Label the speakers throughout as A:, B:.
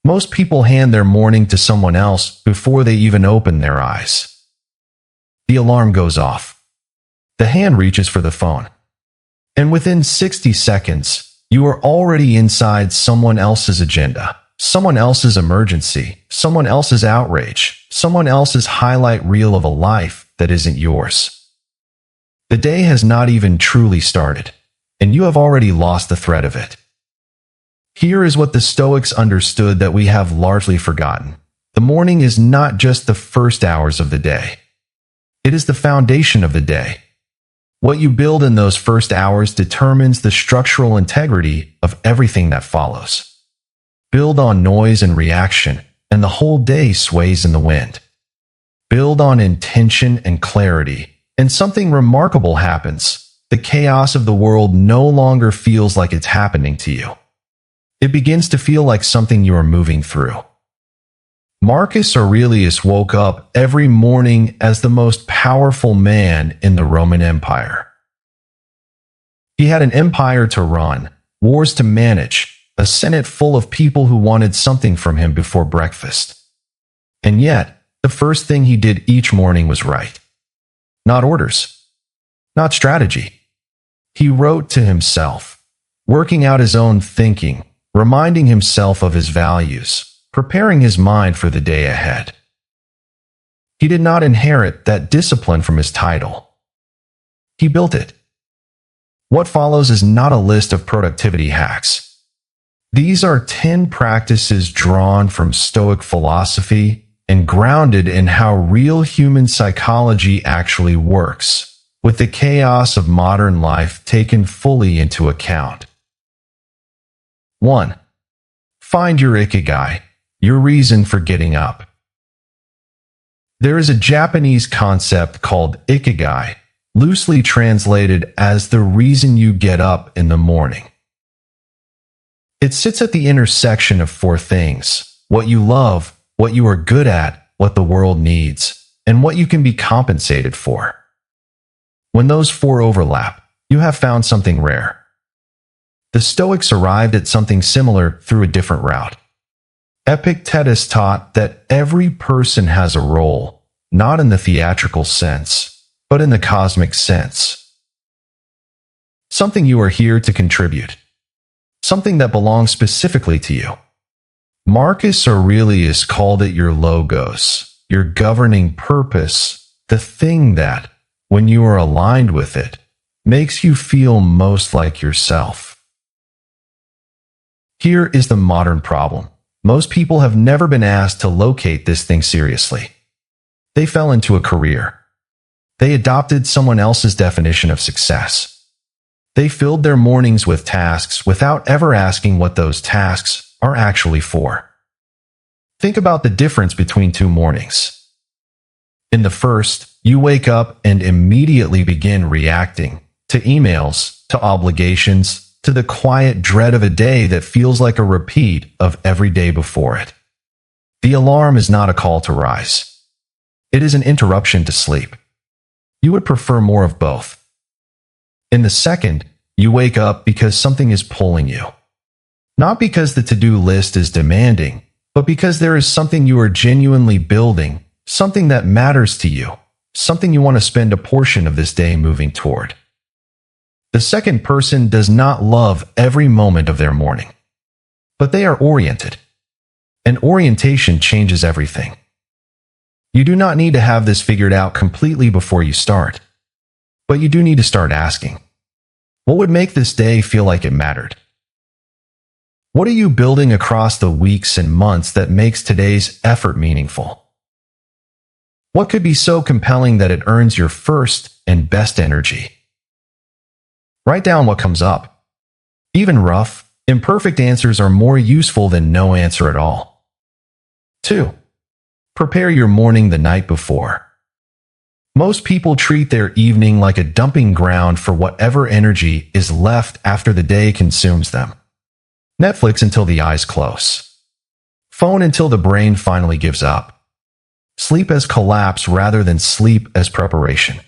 A: Most people hand their morning to someone else before they even open their eyes. The alarm goes off. The hand reaches for the phone. And within 60 seconds, you are already inside someone else's agenda, someone else's emergency, someone else's outrage, someone else's highlight reel of a life that isn't yours. The day has not even truly started, and you have already lost the thread of it. Here is what the Stoics understood that we have largely forgotten. The morning is not just the first hours of the day. It is the foundation of the day. What you build in those first hours determines the structural integrity of everything that follows. Build on noise and reaction, and the whole day sways in the wind. Build on intention and clarity, and something remarkable happens. The chaos of the world no longer feels like it's happening to you. It begins to feel like something you are moving through. Marcus Aurelius woke up every morning as the most powerful man in the Roman Empire. He had an empire to run, wars to manage, a senate full of people who wanted something from him before breakfast. And yet, the first thing he did each morning was write. Not orders. Not strategy. He wrote to himself, working out his own thinking, reminding himself of his values, preparing his mind for the day ahead. He did not inherit that discipline from his title. He built it. What follows is not a list of productivity hacks. These are 10 practices drawn from Stoic philosophy and grounded in how real human psychology actually works, with the chaos of modern life taken fully into account. 1. Find your Ikigai, your reason for getting up. There is a Japanese concept called Ikigai, loosely translated as the reason you get up in the morning. It sits at the intersection of 4 things: what you love, what you are good at, what the world needs, and what you can be compensated for. When those 4 overlap, you have found something rare. The Stoics arrived at something similar through a different route. Epictetus taught that every person has a role, not in the theatrical sense, but in the cosmic sense. Something you are here to contribute. Something that belongs specifically to you. Marcus Aurelius called it your logos, your governing purpose, the thing that, when you are aligned with it, makes you feel most like yourself. Here is the modern problem. Most people have never been asked to locate this thing seriously. They fell into a career. They adopted someone else's definition of success. They filled their mornings with tasks without ever asking what those tasks are actually for. Think about the difference between 2 mornings. In the first, you wake up and immediately begin reacting to emails, to obligations, to the quiet dread of a day that feels like a repeat of every day before it. The alarm is not a call to rise. It is an interruption to sleep. You would prefer more of both. In the second, you wake up because something is pulling you. Not because the to-do list is demanding, but because there is something you are genuinely building, something that matters to you, something you want to spend a portion of this day moving toward. The second person does not love every moment of their morning, but they are oriented. And orientation changes everything. You do not need to have this figured out completely before you start, but you do need to start asking, what would make this day feel like it mattered? What are you building across the weeks and months that makes today's effort meaningful? What could be so compelling that it earns your first and best energy? Write down what comes up. Even rough, imperfect answers are more useful than no answer at all. 2. Prepare your morning the night before. Most people treat their evening like a dumping ground for whatever energy is left after the day consumes them. Netflix until the eyes close. Phone until the brain finally gives up. Sleep as collapse rather than sleep as preparation.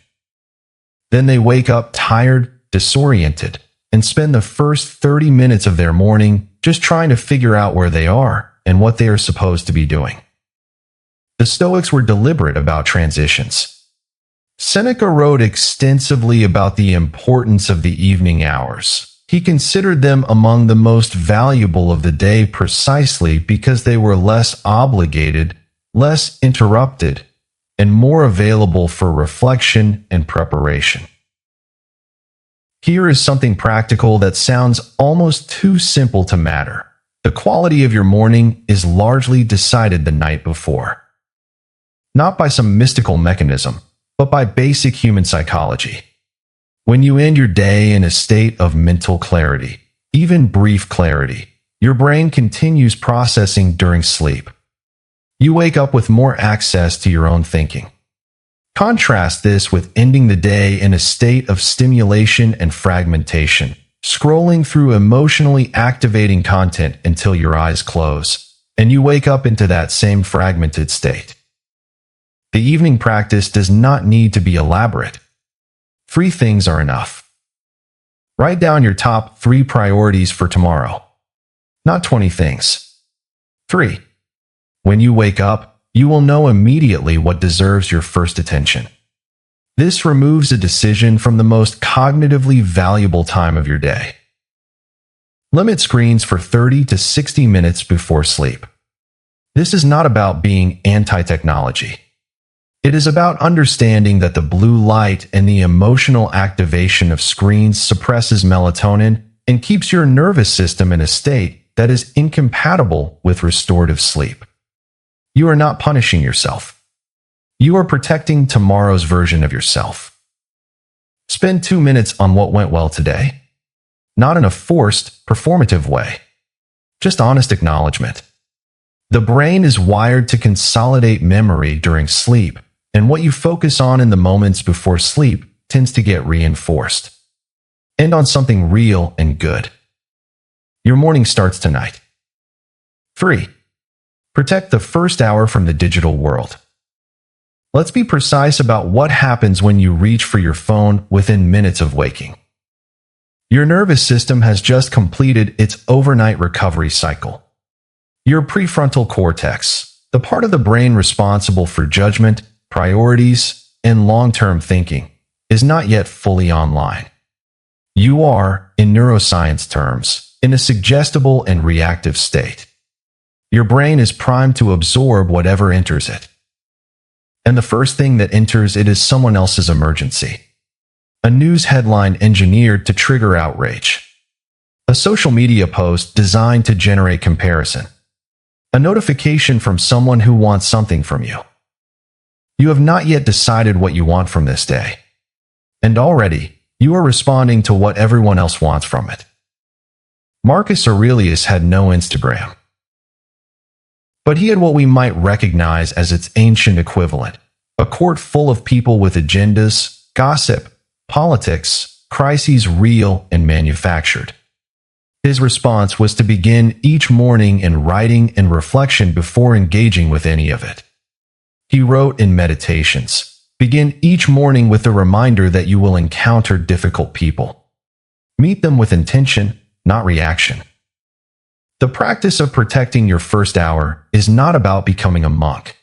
A: Then they wake up tired, disoriented, and spend the first 30 minutes of their morning just trying to figure out where they are, and what they are supposed to be doing. The Stoics were deliberate about transitions. Seneca wrote extensively about the importance of the evening hours. He considered them among the most valuable of the day precisely because they were less obligated, less interrupted, and more available for reflection and preparation. Here is something practical that sounds almost too simple to matter. The quality of your morning is largely decided the night before. Not by some mystical mechanism, but by basic human psychology. When you end your day in a state of mental clarity, even brief clarity, your brain continues processing during sleep. You wake up with more access to your own thinking. Contrast this with ending the day in a state of stimulation and fragmentation, scrolling through emotionally activating content until your eyes close, and you wake up into that same fragmented state. The evening practice does not need to be elaborate. 3 things are enough. Write down your top 3 priorities for tomorrow. Not 20 things. 3. When you wake up, you will know immediately what deserves your first attention. This removes a decision from the most cognitively valuable time of your day. Limit screens for 30 to 60 minutes before sleep. This is not about being anti-technology. It is about understanding that the blue light and the emotional activation of screens suppresses melatonin and keeps your nervous system in a state that is incompatible with restorative sleep. You are not punishing yourself. You are protecting tomorrow's version of yourself. Spend 2 minutes on what went well today. Not in a forced, performative way. Just honest acknowledgement. The brain is wired to consolidate memory during sleep, and what you focus on in the moments before sleep tends to get reinforced. End on something real and good. Your morning starts tonight. 3. Protect the first hour from the digital world. Let's be precise about what happens when you reach for your phone within minutes of waking. Your nervous system has just completed its overnight recovery cycle. Your prefrontal cortex, the part of the brain responsible for judgment, priorities, and long-term thinking, is not yet fully online. You are, in neuroscience terms, in a suggestible and reactive state. Your brain is primed to absorb whatever enters it. And the first thing that enters it is someone else's emergency. A news headline engineered to trigger outrage. A social media post designed to generate comparison. A notification from someone who wants something from you. You have not yet decided what you want from this day. And already, you are responding to what everyone else wants from it. Marcus Aurelius had no Instagram. But he had what we might recognize as its ancient equivalent, a court full of people with agendas, gossip, politics, crises real and manufactured. His response was to begin each morning in writing and reflection before engaging with any of it. He wrote in Meditations, begin each morning with the reminder that you will encounter difficult people. Meet them with intention, not reaction. The practice of protecting your first hour is not about becoming a monk.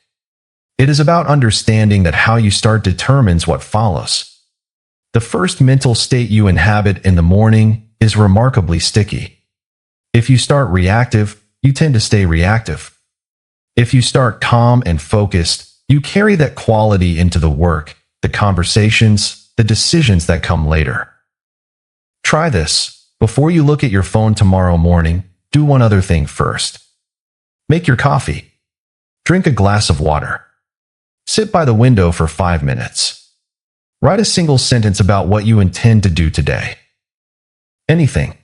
A: It is about understanding that how you start determines what follows. The first mental state you inhabit in the morning is remarkably sticky. If you start reactive, you tend to stay reactive. If you start calm and focused, you carry that quality into the work, the conversations, the decisions that come later. Try this. Before you look at your phone tomorrow morning, do one other thing first. Make your coffee. Drink a glass of water. Sit by the window for 5 minutes. Write a single sentence about what you intend to do today. Anything.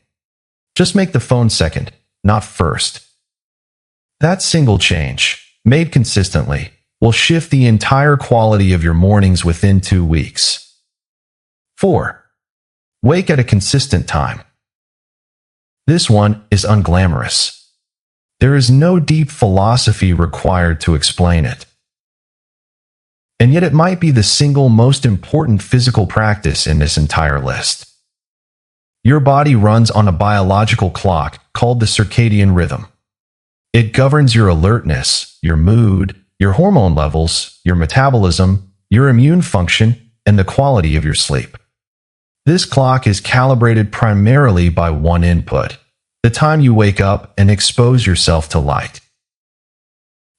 A: Just make the phone second, not first. That single change, made consistently, will shift the entire quality of your mornings within 2 weeks. 4. Wake at a consistent time. This one is unglamorous. There is no deep philosophy required to explain it. And yet it might be the single most important physical practice in this entire list. Your body runs on a biological clock called the circadian rhythm. It governs your alertness, your mood, your hormone levels, your metabolism, your immune function, and the quality of your sleep. This clock is calibrated primarily by one input: the time you wake up and expose yourself to light.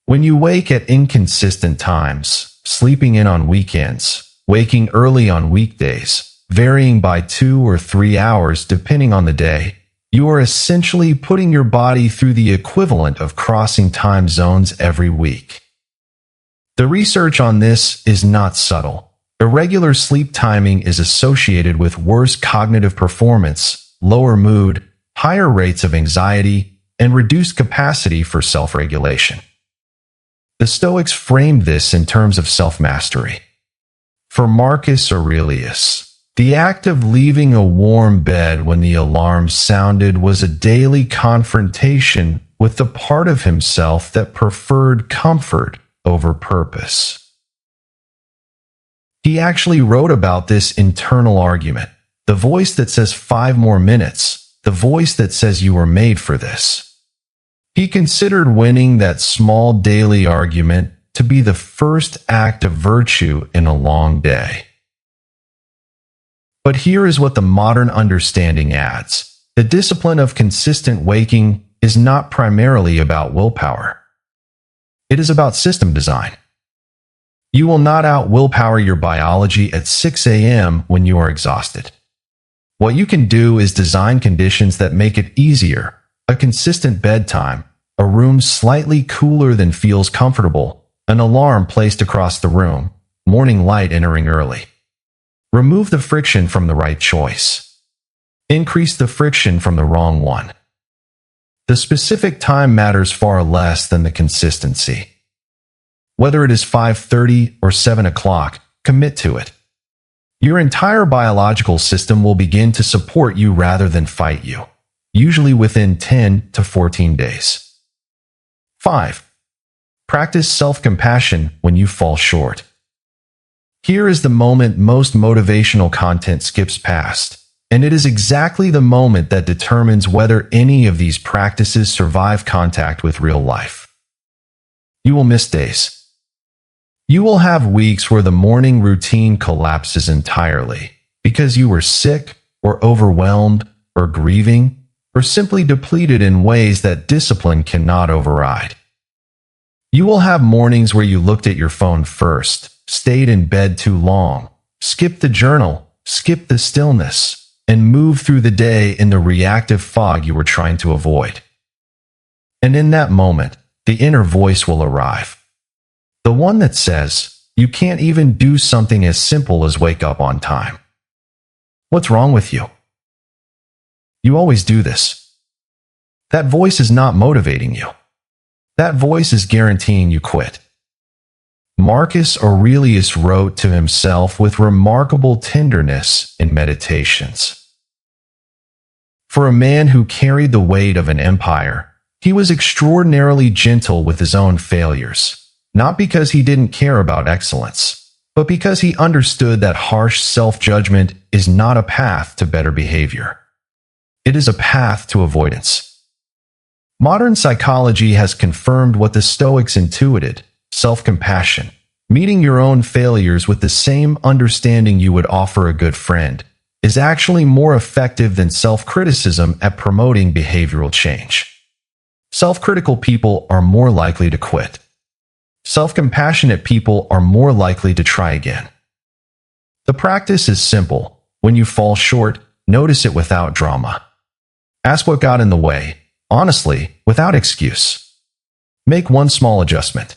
A: When you wake at inconsistent times, sleeping in on weekends, waking early on weekdays, varying by 2 or 3 hours depending on the day, you are essentially putting your body through the equivalent of crossing time zones every week. The research on this is not subtle. Irregular sleep timing is associated with worse cognitive performance, lower mood, higher rates of anxiety, and reduced capacity for self-regulation. The Stoics framed this in terms of self-mastery. For Marcus Aurelius, the act of leaving a warm bed when the alarm sounded was a daily confrontation with the part of himself that preferred comfort over purpose. He actually wrote about this internal argument, the voice that says 5 more minutes, the voice that says you were made for this. He considered winning that small daily argument to be the first act of virtue in a long day. But here is what the modern understanding adds. The discipline of consistent waking is not primarily about willpower. It is about system design. You will not out-willpower your biology at 6 a.m. when you are exhausted. What you can do is design conditions that make it easier: a consistent bedtime, a room slightly cooler than feels comfortable, an alarm placed across the room, morning light entering early. Remove the friction from the right choice. Increase the friction from the wrong one. The specific time matters far less than the consistency. Whether it is 5:30 or 7 o'clock, commit to it. Your entire biological system will begin to support you rather than fight you, usually within 10 to 14 days. 5. Practice self-compassion when you fall short. Here is the moment most motivational content skips past, and it is exactly the moment that determines whether any of these practices survive contact with real life. You will miss days. You will have weeks where the morning routine collapses entirely because you were sick or overwhelmed or grieving or simply depleted in ways that discipline cannot override. You will have mornings where you looked at your phone first, stayed in bed too long, skipped the journal, skipped the stillness, and moved through the day in the reactive fog you were trying to avoid. And in that moment, the inner voice will arrive. The one that says, you can't even do something as simple as wake up on time. What's wrong with you? You always do this. That voice is not motivating you. That voice is guaranteeing you quit. Marcus Aurelius wrote to himself with remarkable tenderness in Meditations. For a man who carried the weight of an empire, he was extraordinarily gentle with his own failures, not because he didn't care about excellence, but because he understood that harsh self-judgment is not a path to better behavior. It is a path to avoidance. Modern psychology has confirmed what the Stoics intuited: self-compassion, meeting your own failures with the same understanding you would offer a good friend, is actually more effective than self-criticism at promoting behavioral change. Self-critical people are more likely to quit. Self-compassionate people are more likely to try again. The practice is simple. When you fall short, notice it without drama. Ask what got in the way, honestly, without excuse. Make one small adjustment.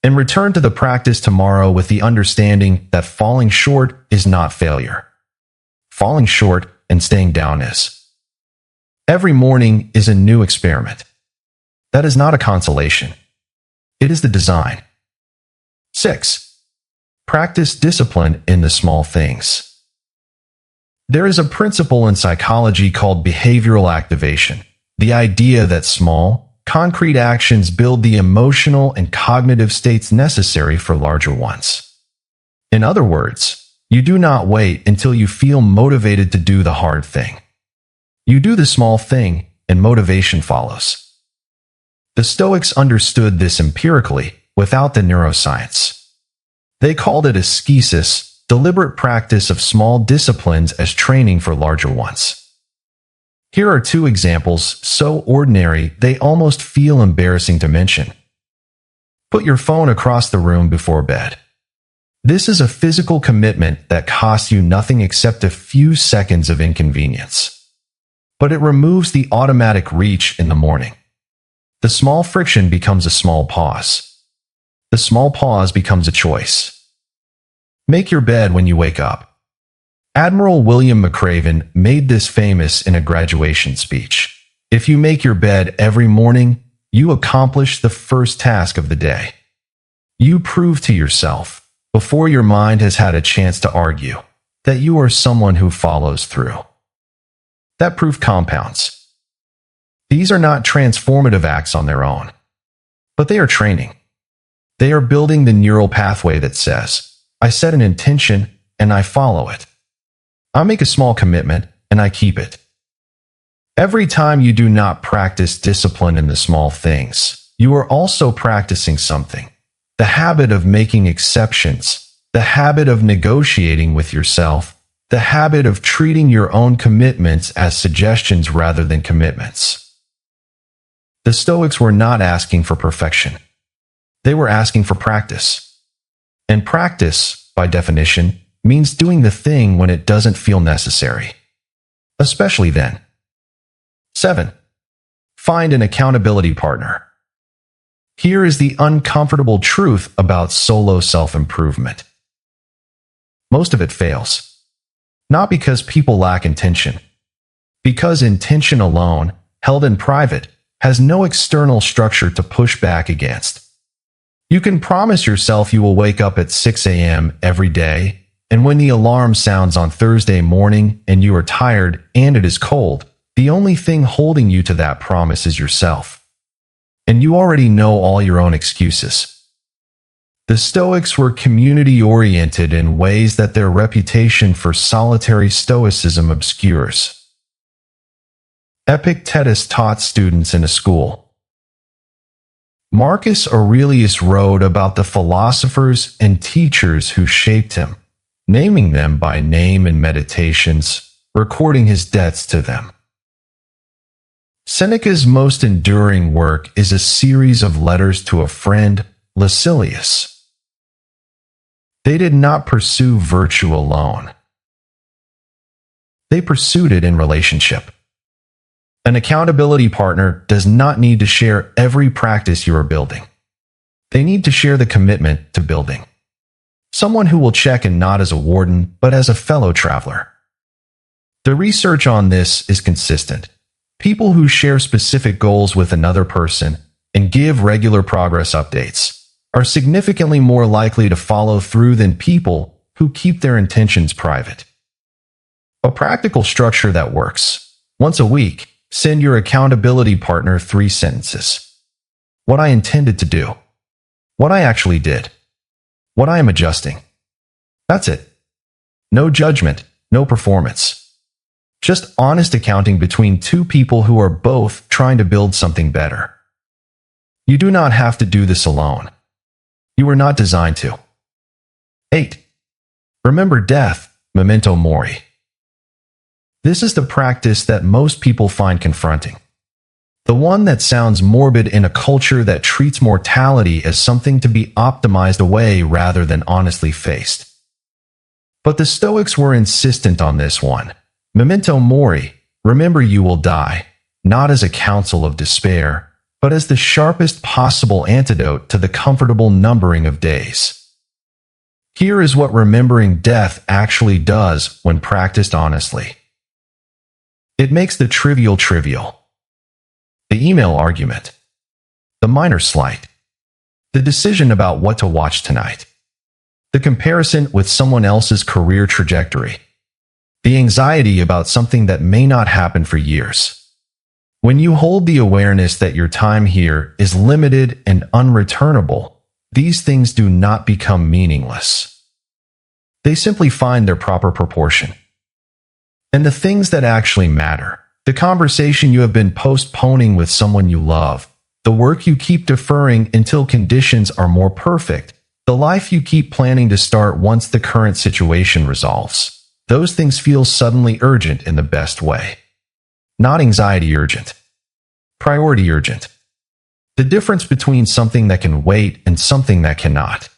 A: And return to the practice tomorrow with the understanding that falling short is not failure. Falling short and staying down is. Every morning is a new experiment. That is not a consolation. It is the design. 6. Practice discipline in the small things. There is a principle in psychology called behavioral activation, the idea that small, concrete actions build the emotional and cognitive states necessary for larger ones. In other words, you do not wait until you feel motivated to do the hard thing. You do the small thing, and motivation follows. The Stoics understood this empirically, without the neuroscience. They called it ascesis, deliberate practice of small disciplines as training for larger ones. Here are two examples, so ordinary they almost feel embarrassing to mention. Put your phone across the room before bed. This is a physical commitment that costs you nothing except a few seconds of inconvenience. But it removes the automatic reach in the morning. The small friction becomes a small pause. The small pause becomes a choice. Make your bed when you wake up. Admiral William McRaven made this famous in a graduation speech. If you make your bed every morning, you accomplish the first task of the day. You prove to yourself, before your mind has had a chance to argue, that you are someone who follows through. That proof compounds. These are not transformative acts on their own, but they are training. They are building the neural pathway that says, I set an intention and I follow it. I make a small commitment and I keep it. Every time you do not practice discipline in the small things, you are also practicing something. The habit of making exceptions, the habit of negotiating with yourself, the habit of treating your own commitments as suggestions rather than commitments. The Stoics were not asking for perfection. They were asking for practice. And practice, by definition, means doing the thing when it doesn't feel necessary. Especially then. 7. Find an accountability partner. Here is the uncomfortable truth about solo self-improvement. Most of it fails. Not because people lack intention. Because intention alone, held in private, has no external structure to push back against. You can promise yourself you will wake up at 6 a.m. every day, and when the alarm sounds on Thursday morning and you are tired and it is cold, the only thing holding you to that promise is yourself. And you already know all your own excuses. The Stoics were community-oriented in ways that their reputation for solitary stoicism obscures. Epictetus taught students in a school. Marcus Aurelius wrote about the philosophers and teachers who shaped him, naming them by name in meditations, recording his debts to them. Seneca's most enduring work is a series of letters to a friend, Lucilius. They did not pursue virtue alone. They pursued it in relationship. An accountability partner does not need to share every practice you are building. They need to share the commitment to building. Someone who will check in not as a warden, but as a fellow traveler. The research on this is consistent. People who share specific goals with another person and give regular progress updates are significantly more likely to follow through than people who keep their intentions private. A practical structure that works. Once a week, send your accountability partner 3 sentences. What I intended to do. What I actually did. What I am adjusting. That's it. No judgment, no performance. Just honest accounting between two people who are both trying to build something better. You do not have to do this alone. You were not designed to. 8. Remember death, Memento Mori. This is the practice that most people find confronting. The one that sounds morbid in a culture that treats mortality as something to be optimized away rather than honestly faced. But the Stoics were insistent on this one. Memento Mori, remember you will die, not as a counsel of despair, but as the sharpest possible antidote to the comfortable numbering of days. Here is what remembering death actually does when practiced honestly. It makes the trivial trivial. The email argument. The minor slight. The decision about what to watch tonight. The comparison with someone else's career trajectory. The anxiety about something that may not happen for years. When you hold the awareness that your time here is limited and unreturnable, these things do not become meaningless. They simply find their proper proportion. And the things that actually matter, the conversation you have been postponing with someone you love, the work you keep deferring until conditions are more perfect, the life you keep planning to start once the current situation resolves. Those things feel suddenly urgent in the best way. Not anxiety urgent. Priority urgent. The difference between something that can wait and something that cannot.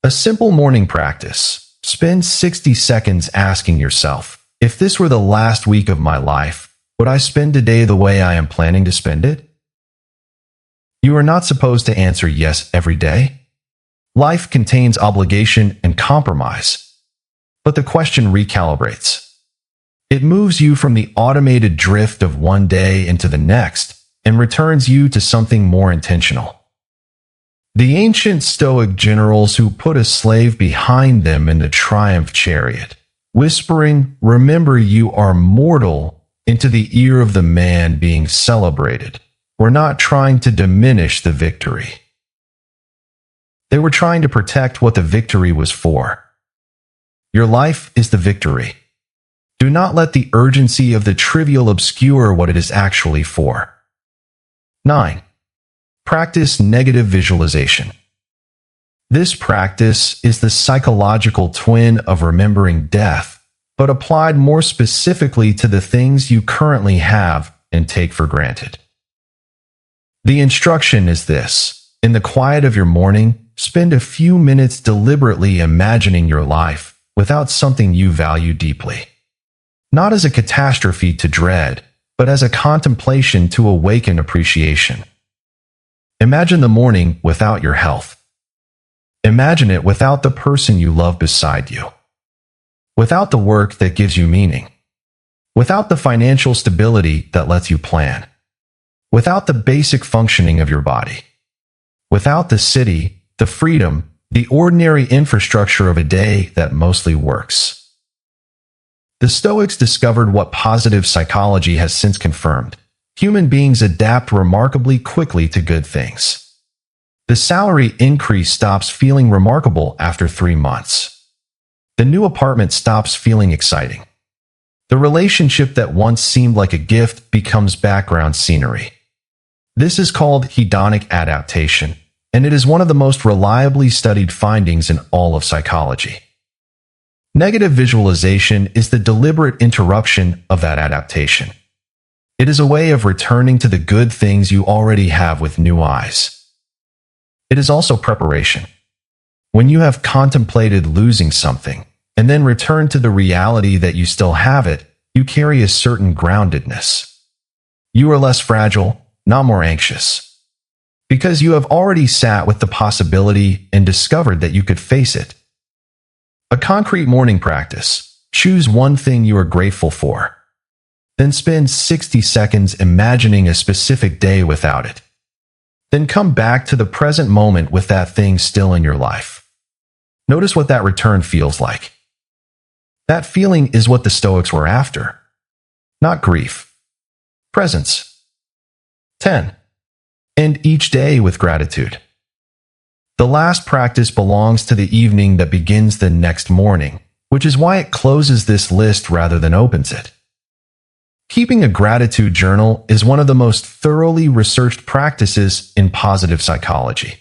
A: A simple morning practice. Spend 60 seconds asking yourself, if this were the last week of my life, would I spend today the way I am planning to spend it? You are not supposed to answer yes every day. Life contains obligation and compromise. But the question recalibrates. It moves you from the automated drift of one day into the next and returns you to something more intentional. The ancient Stoic generals who put a slave behind them in the triumph chariot, whispering, "Remember you are mortal," into the ear of the man being celebrated, were not trying to diminish the victory. They were trying to protect what the victory was for. Your life is the victory. Do not let the urgency of the trivial obscure what it is actually for. 9. Practice negative visualization. This practice is the psychological twin of remembering death, but applied more specifically to the things you currently have and take for granted. The instruction is this: in the quiet of your morning, spend a few minutes deliberately imagining your life without something you value deeply. Not as a catastrophe to dread, but as a contemplation to awaken appreciation. Imagine the morning without your health. Imagine it without the person you love beside you. Without the work that gives you meaning. Without the financial stability that lets you plan. Without the basic functioning of your body. Without the city, the freedom, the ordinary infrastructure of a day that mostly works. The Stoics discovered what positive psychology has since confirmed. Human beings adapt remarkably quickly to good things. The salary increase stops feeling remarkable after 3 months. The new apartment stops feeling exciting. The relationship that once seemed like a gift becomes background scenery. This is called hedonic adaptation, and it is one of the most reliably studied findings in all of psychology. Negative visualization is the deliberate interruption of that adaptation. It is a way of returning to the good things you already have with new eyes. It is also preparation. When you have contemplated losing something, and then return to the reality that you still have it, you carry a certain groundedness. You are less fragile, not more anxious. Because you have already sat with the possibility and discovered that you could face it. A concrete morning practice. Choose one thing you are grateful for. Then spend 60 seconds imagining a specific day without it. Then come back to the present moment with that thing still in your life. Notice what that return feels like. That feeling is what the Stoics were after. Not grief. Presence. 10. End each day with gratitude. The last practice belongs to the evening that begins the next morning, which is why it closes this list rather than opens it. Keeping a gratitude journal is one of the most thoroughly researched practices in positive psychology.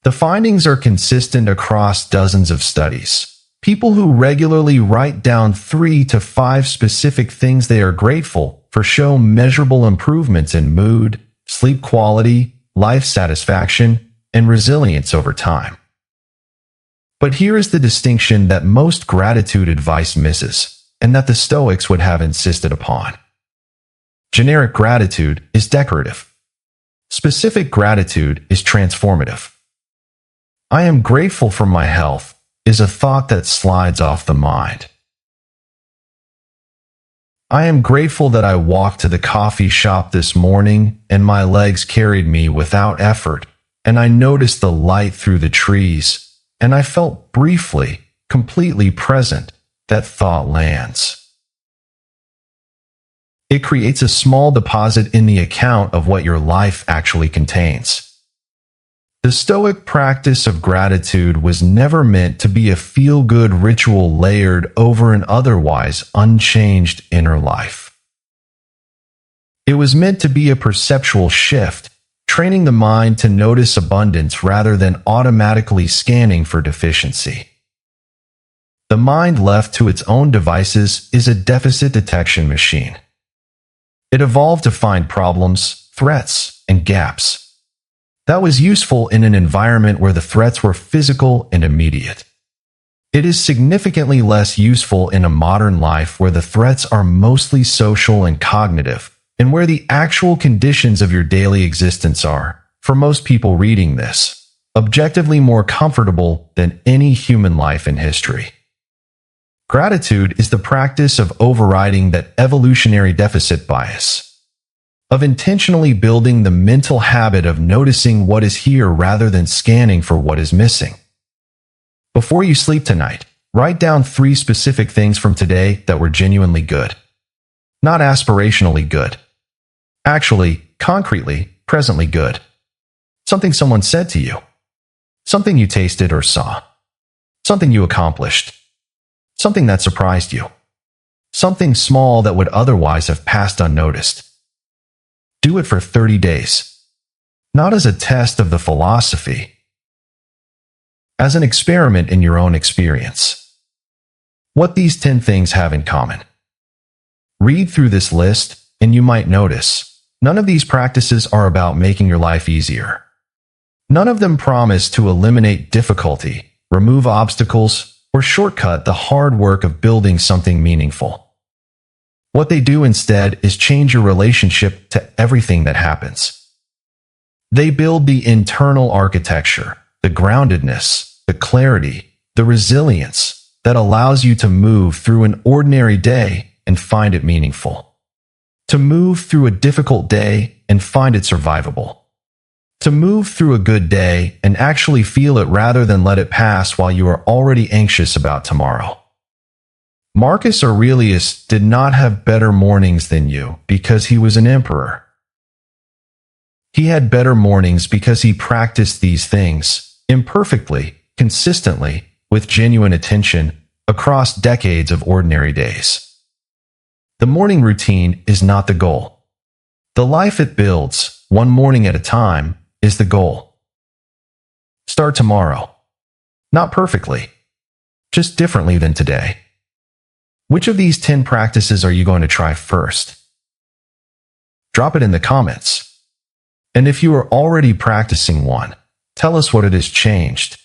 A: The findings are consistent across dozens of studies. People who regularly write down 3 to 5 specific things they are grateful for show measurable improvements in mood, sleep quality, life satisfaction, and resilience over time. But here is the distinction that most gratitude advice misses, and that the Stoics would have insisted upon. Generic gratitude is decorative. Specific gratitude is transformative. I am grateful for my health is a thought that slides off the mind. I am grateful that I walked to the coffee shop this morning and my legs carried me without effort, and I noticed the light through the trees, and I felt briefly, completely present. That thought lands. It creates a small deposit in the account of what your life actually contains. The Stoic practice of gratitude was never meant to be a feel-good ritual layered over an otherwise unchanged inner life. It was meant to be a perceptual shift, training the mind to notice abundance rather than automatically scanning for deficiency. The mind left to its own devices is a deficit detection machine. It evolved to find problems, threats, and gaps. That was useful in an environment where the threats were physical and immediate. It is significantly less useful in a modern life where the threats are mostly social and cognitive, and where the actual conditions of your daily existence are, for most people reading this, objectively more comfortable than any human life in history. Gratitude is the practice of overriding that evolutionary deficit bias, of intentionally building the mental habit of noticing what is here rather than scanning for what is missing. Before you sleep tonight, write down 3 specific things from today that were genuinely good. Not aspirationally good. Actually, concretely, presently good. Something someone said to you. Something you tasted or saw. Something you accomplished. Something that surprised you. Something small that would otherwise have passed unnoticed. Do it for 30 days. Not as a test of the philosophy, as an experiment in your own experience. What these 10 things have in common. Read through this list, and you might notice, none of these practices are about making your life easier. None of them promise to eliminate difficulty, remove obstacles, or shortcut the hard work of building something meaningful. What they do instead is change your relationship to everything that happens. They build the internal architecture, the groundedness, the clarity, the resilience that allows you to move through an ordinary day and find it meaningful. To move through a difficult day and find it survivable. To move through a good day and actually feel it rather than let it pass while you are already anxious about tomorrow. Marcus Aurelius did not have better mornings than you because he was an emperor. He had better mornings because he practiced these things, imperfectly, consistently, with genuine attention, across decades of ordinary days. The morning routine is not the goal. The life it builds, one morning at a time, is the goal. Start tomorrow. Not perfectly, just differently than today. Which of these 10 practices are you going to try first? Drop it in the comments. And if you are already practicing one, tell us what it has changed.